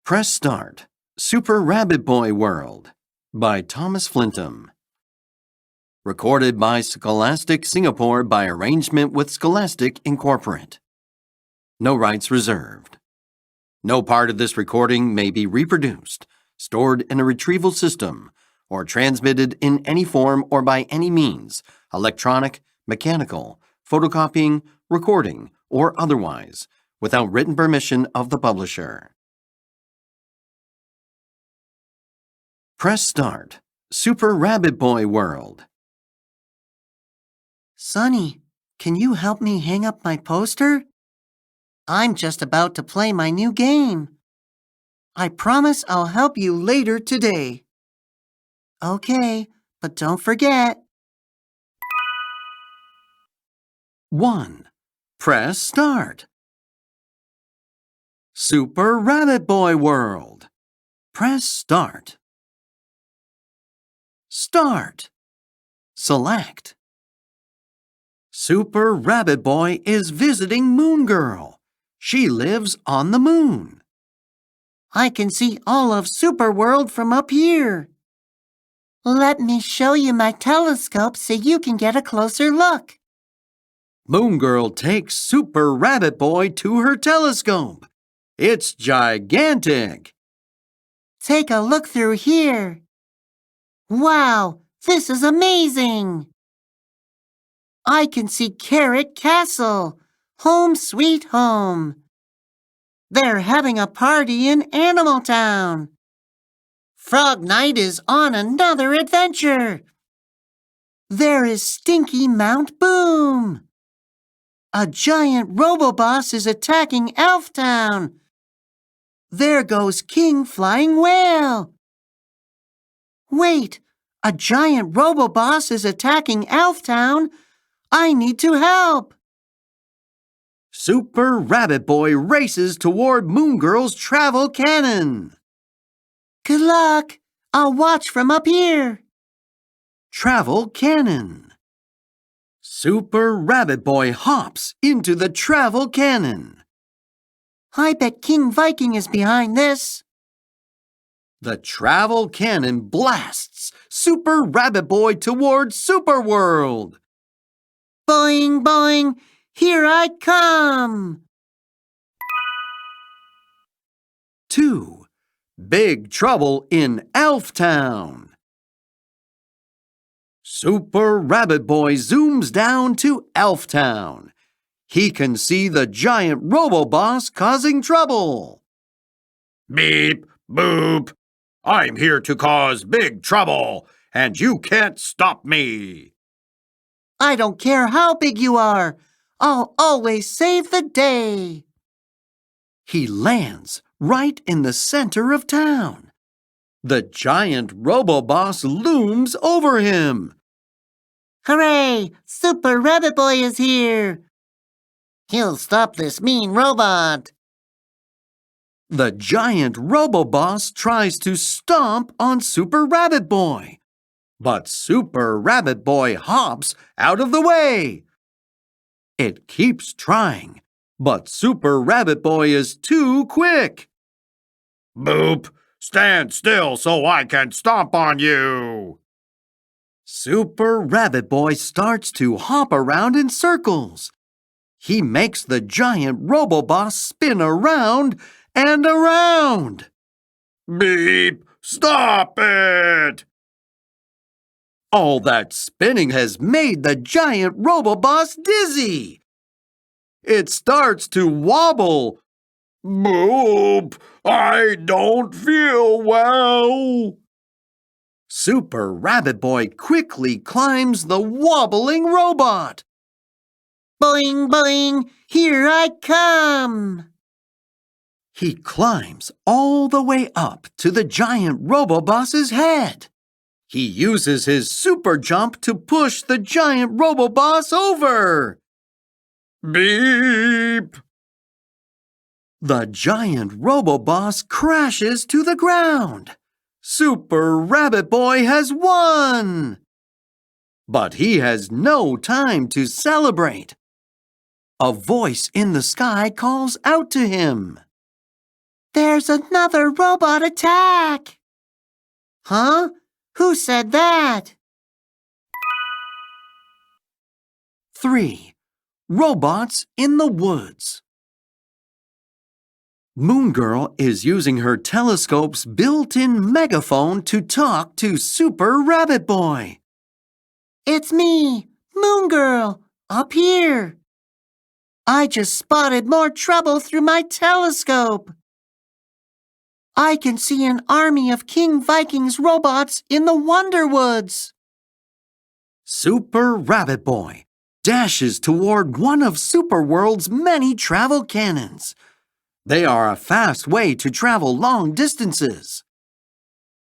Press Start. Super Rabbit Boy World by Thomas Flintham. Recorded by Scholastic Singapore by arrangement with Scholastic Incorporate. No rights reserved. No part of this recording may be reproduced, stored in a retrieval system, or transmitted in any form or by any means, electronic, mechanical, photocopying, recording, or otherwise, without written permission of the publisher. Press Start. Super Rabbit Boy World. Sonny, can you help me hang up my poster? I'm just about to play my new game. I promise I'll help you later today. Okay, but don't forget. 1. Press Start. Super Rabbit Boy World. Press Start. Start. Select. Super Rabbit Boy is visiting Moon Girl. She lives on the moon. I can see all of Super World from up here. Let me show you my telescope so you can get a closer look. Moon Girl takes Super Rabbit Boy to her telescope. It's gigantic. Take a look through here. Wow, this is amazing! I can see Carrot Castle, home sweet home. They're having a party in Animal Town. Frog Night is on another adventure. There is Stinky Mount Boom. A giant Roboboss is attacking Elf Town. There goes King Flying Whale. Wait, a giant Roboboss is attacking Elf Town. I need to help. Super Rabbit Boy races toward Moon Girl's travel cannon. Good luck. I'll watch from up here. Travel cannon. Super Rabbit Boy hops into the travel cannon. I bet King Viking is behind this. The travel cannon blasts Super Rabbit Boy toward Super World. Boing, boing, here I come. 2. Big Trouble in Elf Town. Super Rabbit Boy zooms down to Elf Town. He can see the giant Roboboss causing trouble. Beep, boop. I'm here to cause big trouble, and you can't stop me. I don't care how big you are. I'll always save the day. He lands right in the center of town. The giant Roboboss looms over him. Hooray! Super Rabbit Boy is here. He'll stop this mean robot. The giant Roboboss tries to stomp on Super Rabbit Boy. But Super Rabbit Boy hops out of the way. It keeps trying, but Super Rabbit Boy is too quick. Boop, stand still so I can stomp on you. Super Rabbit Boy starts to hop around in circles. He makes the giant Roboboss spin around and around. Beep, stop it! All that spinning has made the giant Roboboss dizzy. It starts to wobble. Boop, I don't feel well. Super Rabbit Boy quickly climbs the wobbling robot. Boing, boing, here I come. He climbs all the way up to the giant Roboboss's head. He uses his super jump to push the giant Roboboss over. Beep! The giant Roboboss crashes to the ground. Super Rabbit Boy has won! But he has no time to celebrate. A voice in the sky calls out to him. There's another robot attack! Huh? Who said that? 3. Robots in the woods. Moon Girl is using her telescope's built-in megaphone to talk to Super Rabbit Boy. It's me, Moon Girl, up here. I just spotted more trouble through my telescope. I can see an army of King Viking's robots in the Wonder Woods. Super Rabbit Boy dashes toward one of Superworld's many travel cannons. They are a fast way to travel long distances.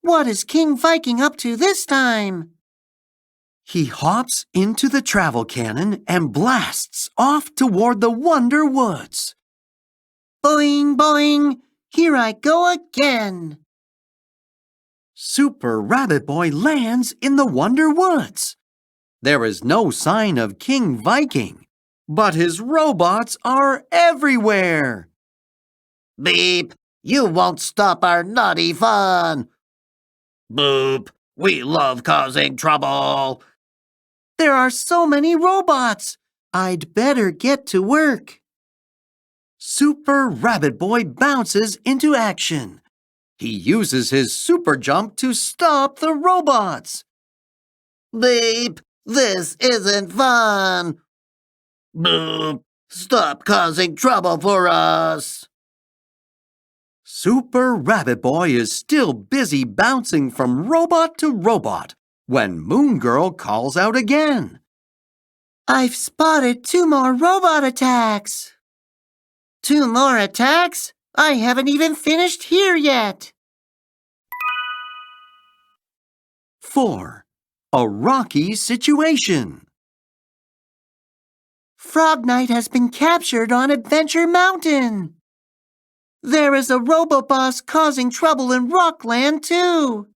What is King Viking up to this time? He hops into the travel cannon and blasts off toward the Wonder Woods. Boing, boing, here I go again. Super Rabbit Boy lands in the Wonder Woods. There is no sign of King Viking, but his robots are everywhere. Beep, you won't stop our naughty fun. Boop, we love causing trouble. There are so many robots. I'd better get to work. Super Rabbit Boy bounces into action. He uses his super jump to stop the robots. Beep, this isn't fun. Boop, Stop causing trouble for us. Super Rabbit Boy is still busy bouncing from robot to robot when Moon Girl calls out again. I've spotted 2 more robot attacks. 2 more attacks? I haven't even finished here yet. 4. A rocky situation. Frog Knight has been captured on Adventure Mountain. There is a Roboboss causing trouble in Rockland, too.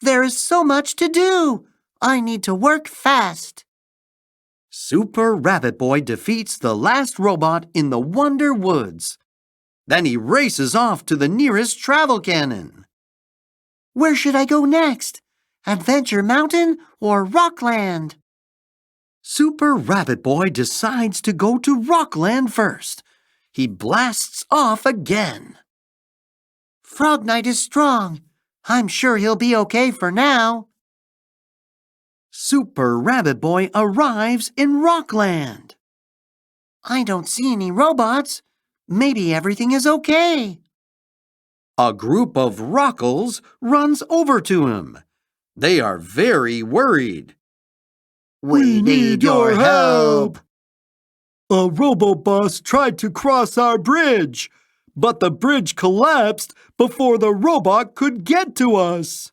There is so much to do. I need to work fast. Super Rabbit Boy defeats the last robot in the Wonder Woods. Then he races off to the nearest travel cannon. Where should I go next? Adventure Mountain or Rockland? Super Rabbit Boy decides to go to Rockland first. He blasts off again. Frog Knight is strong. I'm sure he'll be okay for now. Super Rabbit Boy arrives in Rockland. I don't see any robots. Maybe everything is okay. A group of Rockles runs over to him. They are very worried. We need your help. A Roboboss tried to cross our bridge, but the bridge collapsed before the robot could get to us.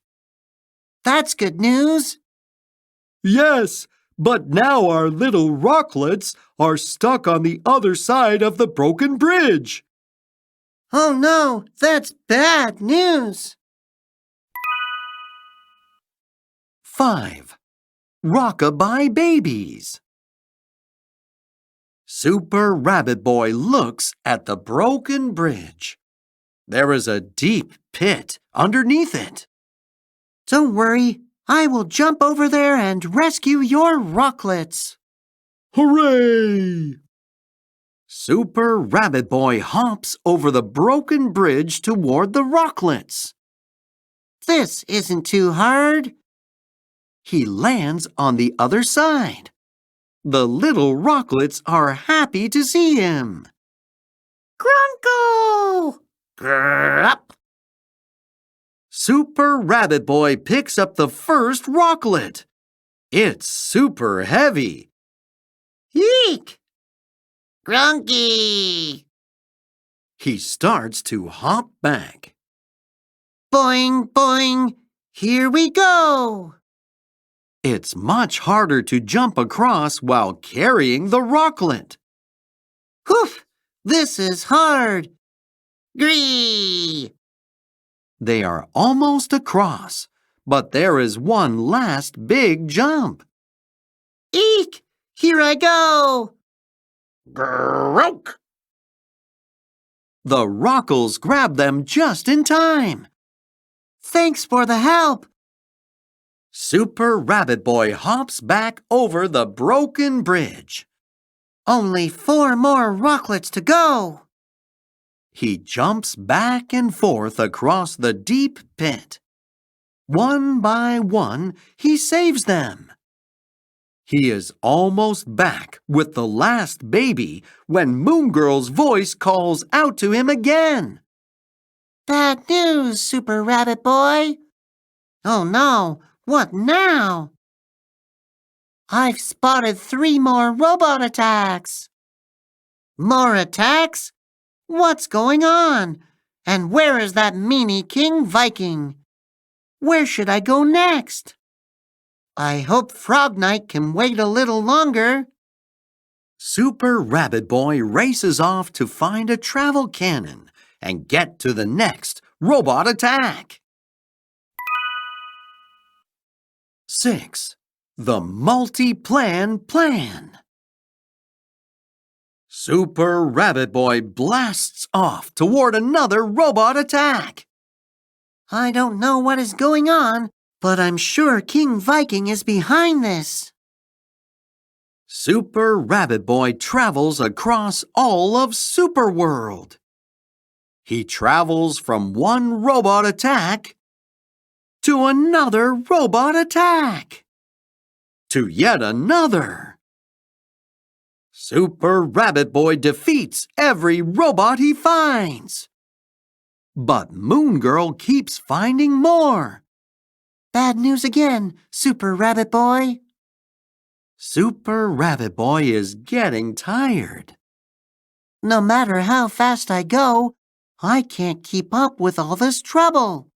That's good news. Yes, but now our little rocklets are stuck on the other side of the broken bridge. Oh no, that's bad news. 5. Rockabye Babies. Super Rabbit Boy looks at the broken bridge. There is a deep pit underneath it. Don't worry, I will jump over there and rescue your rocklets. Hooray! Super Rabbit Boy hops over the broken bridge toward the rocklets. This isn't too hard. He lands on the other side. The little rocklets are happy to see him. Grunkle! grrrp. Super Rabbit Boy picks up the first rocklet. It's super heavy. Eek! Grunky! He starts to hop back. Boing, boing! Here we go! It's much harder to jump across while carrying the rocklet. Whew! This is hard. Gree! They are almost across, but there is one last big jump. Eek! Here I go! Grrrk. The Rockles grab them just in time. Thanks for the help. Super Rabbit Boy hops back over the broken bridge. Only 4 more rocklets to go. He jumps back and forth across the deep pit. One by one, he saves them. He is almost back with the last baby when Moon Girl's voice calls out to him again. Bad news, Super Rabbit Boy. Oh no, what now? I've spotted 3 more robot attacks. More attacks? What's going on? And where is that meanie King Viking? Where should I go next? I hope Frog Knight can wait a little longer. Super Rabbit Boy races off to find a travel cannon and get to the next robot attack. 6. The Multi-Plan Plan. Super Rabbit Boy blasts off toward another robot attack. I don't know what is going on, but I'm sure King Viking is behind this. Super Rabbit Boy travels across all of Super World. He travels from one robot attack to another robot attack, to yet another. Super Rabbit Boy defeats every robot he finds. But Moon Girl keeps finding more. Bad news again, Super Rabbit Boy. Super Rabbit Boy is getting tired. No matter how fast I go, I can't keep up with all this trouble.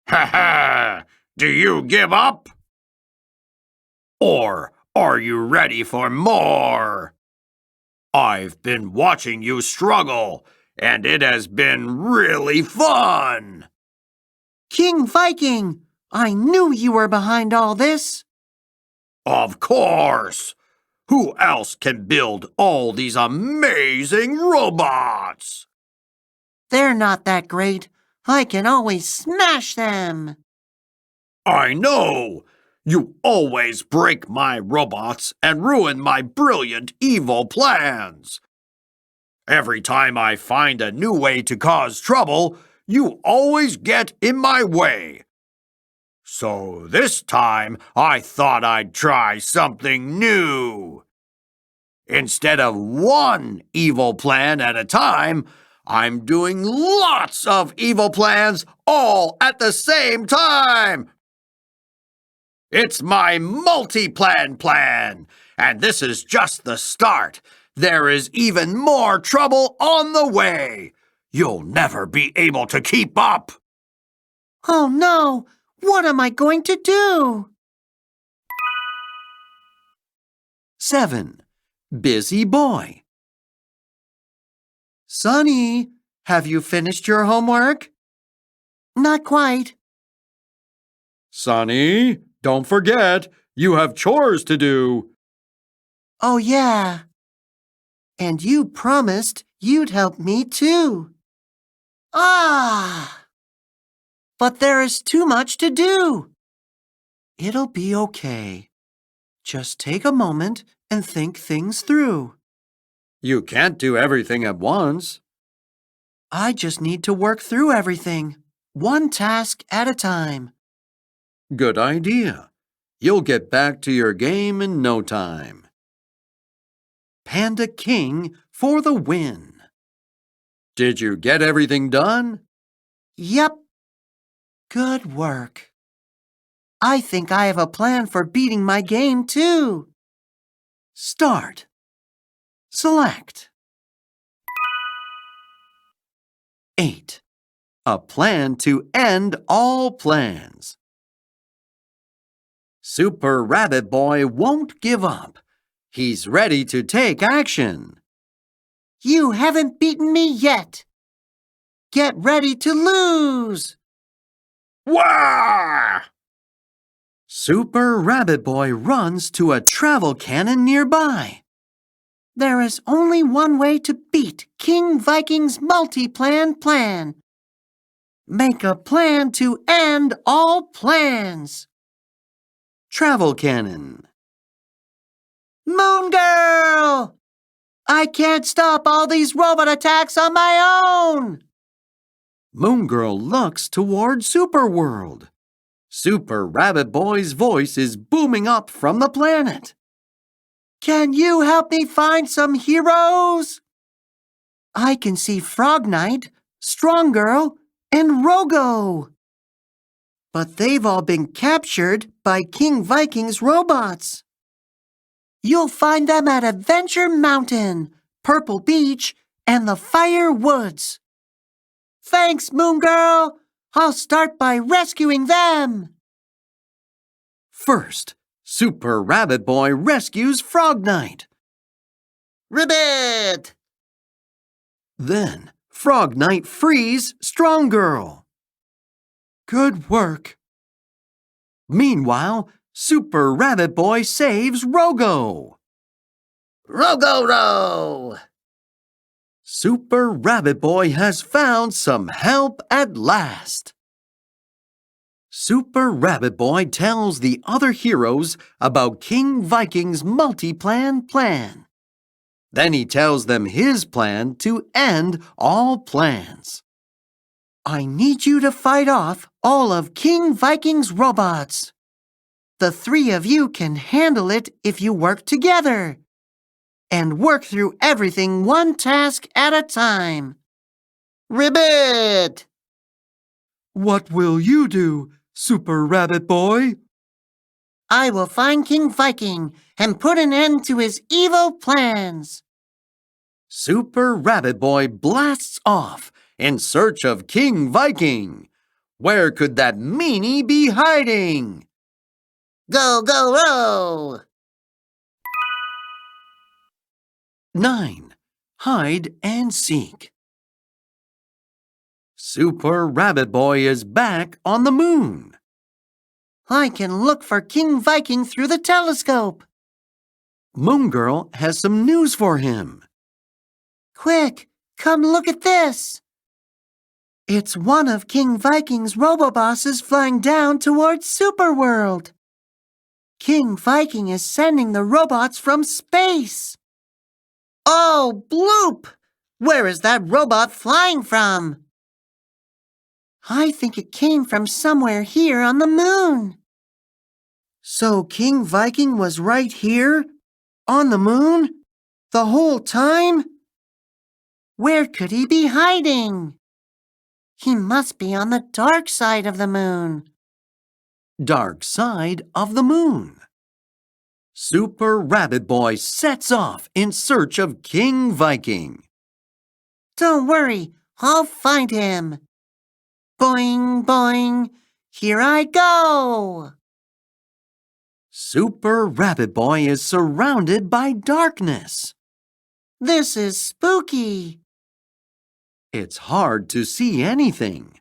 Ha ha! Do you give up? Or are you ready for more? I've been watching you struggle, and it has been really fun. King Viking, I knew you were behind all this. Of course! Who else can build all these amazing robots? They're not that great. I can always smash them. I know! You always break my robots and ruin my brilliant evil plans. Every time I find a new way to cause trouble, you always get in my way. So this time, I thought I'd try something new. Instead of one evil plan at a time, I'm doing lots of evil plans all at the same time. It's my multi-plan plan, and this is just the start. There is even more trouble on the way. You'll never be able to keep up. Oh no! What am I going to do? 7. Busy Boy. Sonny, have you finished your homework? Not quite. Sonny, don't forget, you have chores to do. Oh yeah. And you promised you'd help me too. Ah! But there is too much to do. It'll be okay. Just take a moment and think things through. You can't do everything at once. I just need to work through everything, one task at a time. Good idea. You'll get back to your game in no time. Panda King for the win. Did you get everything done? Yep. Good work. I think I have a plan for beating my game too. Start. Select. 8. A plan to end all plans. Super Rabbit Boy won't give up. He's ready to take action. You haven't beaten me yet. Get ready to lose. Wah! Super Rabbit Boy runs to a travel cannon nearby. There is only one way to beat King Viking's multi-plan plan. Make a plan to end all plans. Travel Cannon. Moon Girl! I can't stop all these robot attacks on my own! Moon Girl looks toward Superworld. Super Rabbit Boy's voice is booming up from the planet. Can you help me find some heroes? I can see Frog Knight, Strong Girl, and Rogo. But they've all been captured by King Viking's robots. You'll find them at Adventure Mountain, Purple Beach, and the Fire Woods. Thanks, Moon Girl. I'll start by rescuing them. First, Super Rabbit Boy rescues Frog Knight. Ribbit! Then, Frog Knight frees Strong Girl. Good work. Meanwhile, Super Rabbit Boy saves Rogo. Rogo-Row! Super Rabbit Boy has found some help at last. Super Rabbit Boy tells the other heroes about King Viking's multi-plan plan. Then he tells them his plan to end all plans. I need you to fight off all of King Viking's robots. The three of you can handle it if you work together. And work through everything one task at a time. Ribbit! What will you do, Super Rabbit Boy? I will find King Viking and put an end to his evil plans. Super Rabbit Boy blasts off in search of King Viking. Where could that meanie be hiding? Go, go, row! 9. Hide and seek. Super Rabbit Boy is back on the moon. I can look for King Viking through the telescope. Moon Girl has some news for him. Quick, come look at this. It's one of King Viking's robobosses flying down towards Superworld. King Viking is sending the robots from space. Oh, bloop! Where is that robot flying from? I think it came from somewhere here on the moon. So King Viking was right here, on the moon, the whole time? Where could he be hiding? He must be on the dark side of the moon. Dark side of the moon. Super Rabbit Boy sets off in search of King Viking. Don't worry, I'll find him. Boing, boing, here I go. Super Rabbit Boy is surrounded by darkness. This is spooky. It's hard to see anything.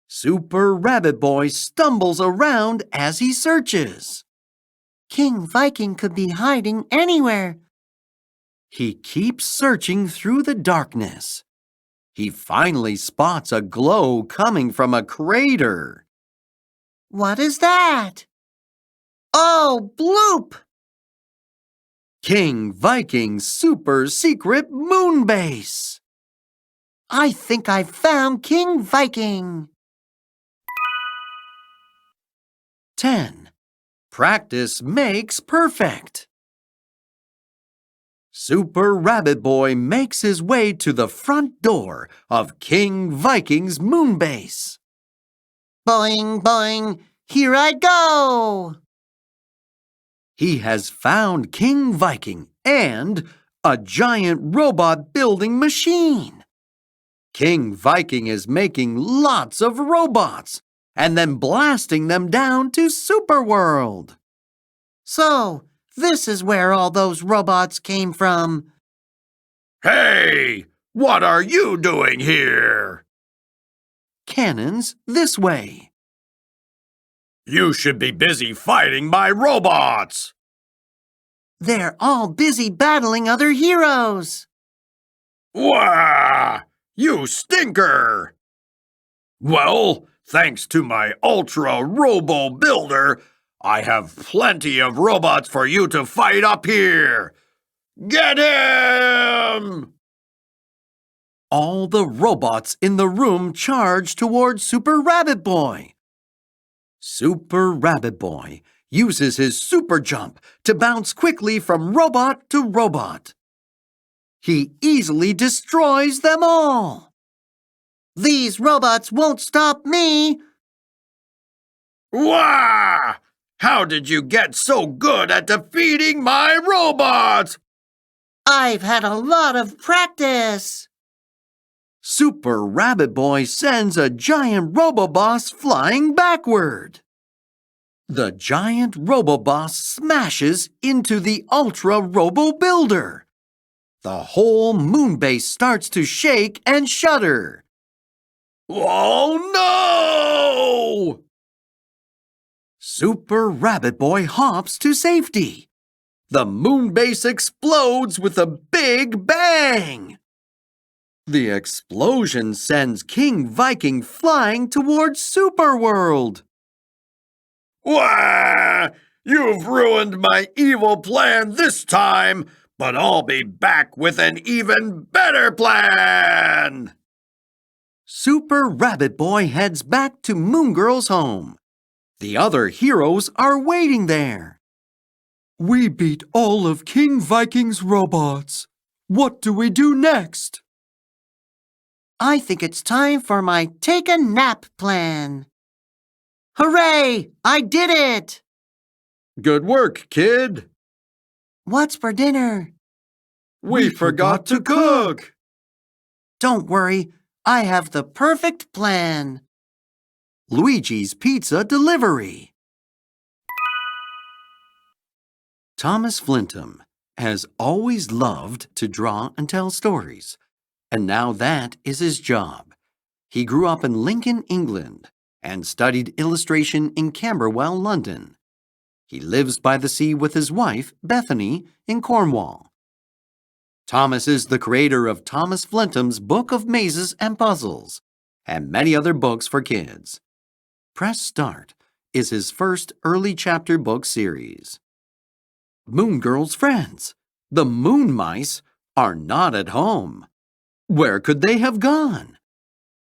Super Rabbit Boy stumbles around as he searches. King Viking could be hiding anywhere. He keeps searching through the darkness. He finally spots a glow coming from a crater. What is that? Oh, bloop! King Viking's super secret moon base. I think I found King Viking. 10. Practice makes perfect. Super Rabbit Boy makes his way to the front door of King Viking's moon base. Boing, boing, here I go. He has found King Viking and a giant robot building machine. King Viking is making lots of robots and then blasting them down to Superworld. So, this is where all those robots came from. Hey! What are you doing here? Cannons this way. You should be busy fighting my robots. They're all busy battling other heroes. Wah! You stinker! Well, thanks to my Ultra Robo Builder, I have plenty of robots for you to fight up here. Get him! All the robots in the room charge towards Super Rabbit Boy. Super Rabbit Boy uses his super jump to bounce quickly from robot to robot. He easily destroys them all. These robots won't stop me. Wah! How did you get so good at defeating my robots? I've had a lot of practice. Super Rabbit Boy sends a giant Roboboss flying backward. The giant Roboboss smashes into the Ultra Robo Builder. The whole moon base starts to shake and shudder. Oh no! Super Rabbit Boy hops to safety. The moon base explodes with a big bang. The explosion sends King Viking flying towards Super World. Wah! You've ruined my evil plan this time, but I'll be back with an even better plan! Super Rabbit Boy heads back to Moon Girl's home. The other heroes are waiting there. We beat all of King Viking's robots. What do we do next? I think it's time for my take a nap plan. Hooray! I did it! Good work, kid. What's for dinner? We forgot to cook. Don't worry, I have the perfect plan. Luigi's Pizza Delivery. Thomas Flintum has always loved to draw and tell stories, and now that is his job. He grew up in Lincoln, England, and studied illustration in Camberwell, London. He lives by the sea with his wife, Bethany, in Cornwall. Thomas is the creator of Thomas Flintum's Book of Mazes and Puzzles, and many other books for kids. Press Start is his first early chapter book series. Moon Girl's friends, the Moon Mice, are not at home. Where could they have gone?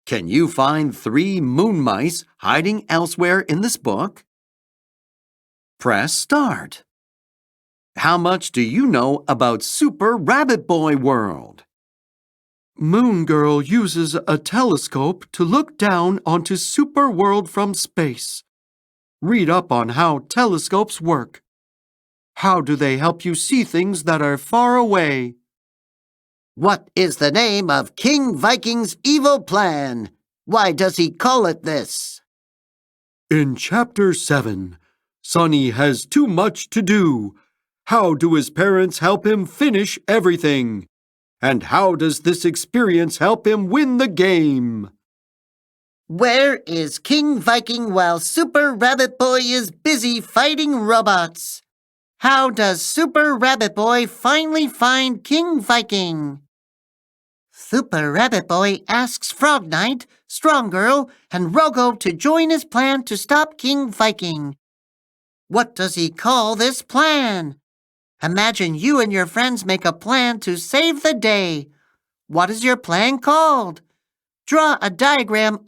Can you find 3 moon mice hiding elsewhere in this book? Press Start. How much do you know about Super Rabbit Boy World? Moon Girl uses a telescope to look down onto Super World from space. Read up on how telescopes work. How do they help you see things that are far away? What is the name of King Viking's evil plan? Why does he call it this? In Chapter 7, Sonny has too much to do. How do his parents help him finish everything? And how does this experience help him win the game? Where is King Viking while Super Rabbit Boy is busy fighting robots? How does Super Rabbit Boy finally find King Viking? Super Rabbit Boy asks Frog Knight, Strong Girl, and Rogo to join his plan to stop King Viking. What does he call this plan? Imagine you and your friends make a plan to save the day. What is your plan called? Draw a diagram